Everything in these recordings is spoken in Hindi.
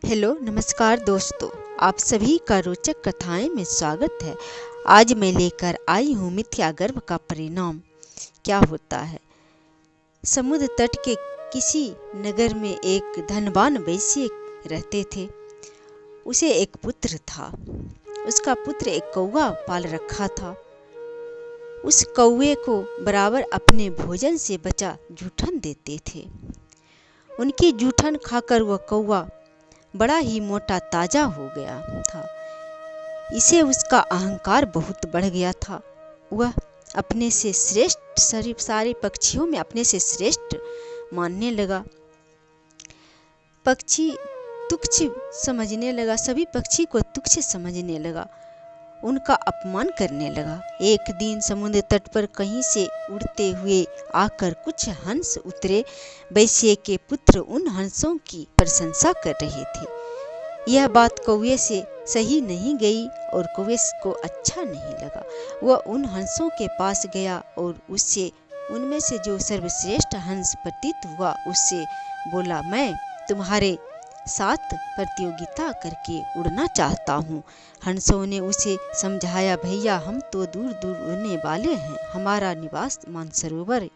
हेलो नमस्कार दोस्तों, आप सभी का रोचक कथाएं में स्वागत है। आज मैं लेकर आई हूँ मिथ्या गर्भ का परिणाम क्या होता है। समुद्र तट के किसी नगर में एक धनवान वैश्य रहते थे। उसे एक पुत्र था। उसका पुत्र एक कौवा पाल रखा था। उस कौवे को बराबर अपने भोजन से बचा जूठन देते थे। उनकी जूठन खाकर वह कौवा बड़ा ही मोटा ताजा हो गया था। इसे उसका अहंकार बहुत बढ़ गया था। वह अपने से श्रेष्ठ सारे पक्षियों में अपने से श्रेष्ठ मानने लगा। पक्षी तुच्छ समझने लगा, सभी पक्षी को तुच्छ समझने लगा, उनका अपमान करने लगा। एक दिन समुद्र तट पर कहीं से उड़ते हुए आकर कुछ हंस उतरे। वैश्य के पुत्र उन हंसों की प्रशंसा कर रहे थे। यह बात कौवे से सही नहीं गई और कौवे को अच्छा नहीं लगा। वह उन हंसों के पास गया और उससे उनमें से जो सर्वश्रेष्ठ हंस प्रतीत हुआ उससे बोला, मैं तुम्हारे साथ प्रतियोगिता करके उड़ना चाहता हूँ। हंसों ने उसे समझाया, भैया हम तो दूर दूर उड़ने वाले हैं, हमारा निवास मानसरोवर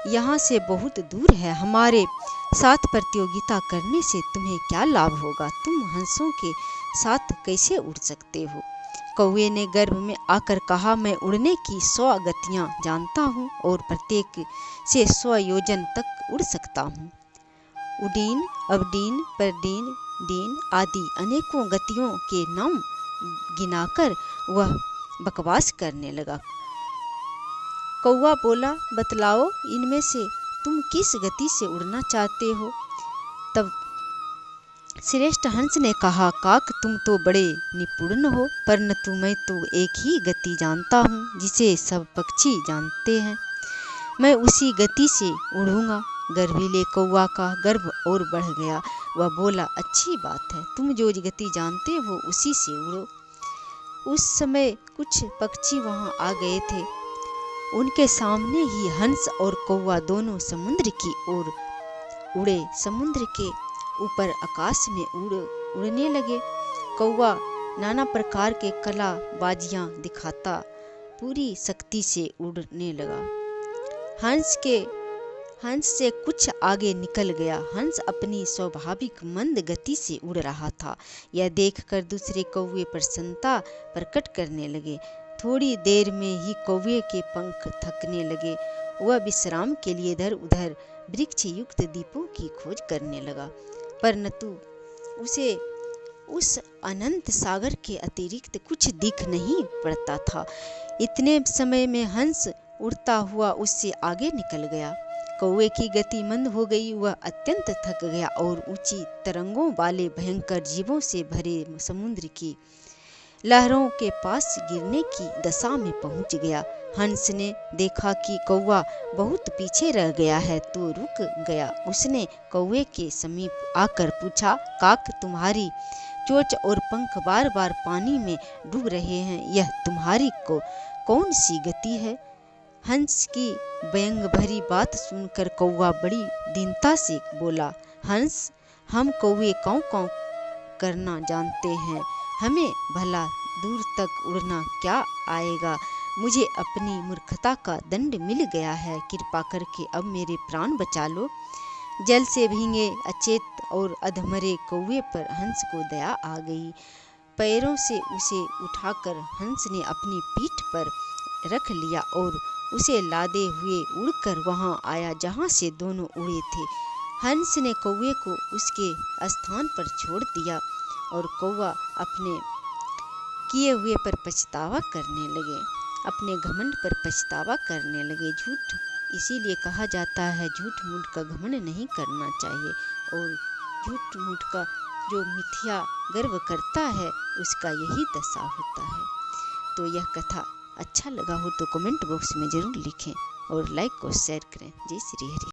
यहाँ से बहुत दूर है। हमारे साथ प्रतियोगिता करने से तुम्हें क्या लाभ होगा? तुम हंसों के साथ कैसे उड़ सकते हो? कौवे ने गर्भ में आकर कहा, मैं उड़ने की 100 गतियाँ जानता हूँ और प्रत्येक से 100 योजन तक उड़ सकता हूँ। उडीन, अवडीन, परडीन, डीन आदि अनेकों गतियों के नाम गिनाकर वह बकवास करने लगा। कौवा बोला, बतलाओ इनमें से तुम किस गति से उड़ना चाहते हो? तब श्रेष्ठ हंस ने कहा, काक तुम तो बड़े निपुण हो, परंतु मैं तो एक ही गति जानता हूँ जिसे सब पक्षी जानते हैं। मैं उसी गति से उड़ूंगा। गर्वीले कौवा का गर्व और बढ़ गया। वह बोला, अच्छी बात है, तुम जो गति जानते हो उसी से उड़ो। उस समय कुछ पक्षी वहां आ गए थे। उनके सामने ही हंस और कौवा दोनों समुद्र की ओर उड़े। समुद्र के ऊपर आकाश में उड़ने लगे। कौवा नाना प्रकार के कला बाजियां दिखाता पूरी शक्ति से उड़ने लगा। हंस से कुछ आगे निकल गया। हंस अपनी स्वाभाविक मंद गति से उड़ रहा था। यह देखकर दूसरे कौवे प्रसन्नता प्रकट करने लगे। थोड़ी देर में ही कौवे के पंख थकने लगे। वह विश्राम के लिए इधर उधर वृक्ष युक्त द्वीपों की खोज करने लगा, परंतु उसे उस अनंत सागर के अतिरिक्त कुछ दिख नहीं पड़ता था। इतने समय में हंस उड़ता हुआ उससे आगे निकल गया। कौवे की गति मंद हो गई। वह अत्यंत थक गया और ऊंची तरंगों वाले भयंकर जीवों से भरे समुद्र की लहरों के पास गिरने की दशा में पहुंच गया। हंस ने देखा कि कौवा बहुत पीछे रह गया है तो रुक गया। उसने कौवे के समीप आकर पूछा, काक तुम्हारी चोंच और पंख बार बार पानी में डूब रहे हैं, यह तुम्हारी कौन सी गति है? हंस की व्यंग भरी बात सुनकर कौवा बड़ी दीनता से बोला, हंस हम कौवे काँव काँव करना जानते हैं, हमें भला दूर तक उड़ना क्या आएगा? मुझे अपनी मूर्खता का दंड मिल गया है, कृपा करके अब मेरे प्राण बचा लो। जल से भीगे अचेत और अधमरे कौवे पर हंस को दया आ गई। पैरों से उसे उठाकर हंस ने अपनी पीठ पर रख लिया और उसे लादे हुए उड़कर वहां आया जहां से दोनों उड़े थे। हंस ने कौवे को उसके स्थान पर छोड़ दिया और कौवा अपने किए हुए पर पछतावा करने लगे, अपने घमंड पर पछतावा करने लगे। झूठ इसीलिए कहा जाता है, झूठ मूठ का घमंड नहीं करना चाहिए, और झूठ मूठ का जो मिथ्या गर्व करता है उसका यही दशा होता है। तो यह कथा अच्छा लगा हो तो कमेंट बॉक्स में ज़रूर लिखें और लाइक और शेयर करें। जय श्री हरि।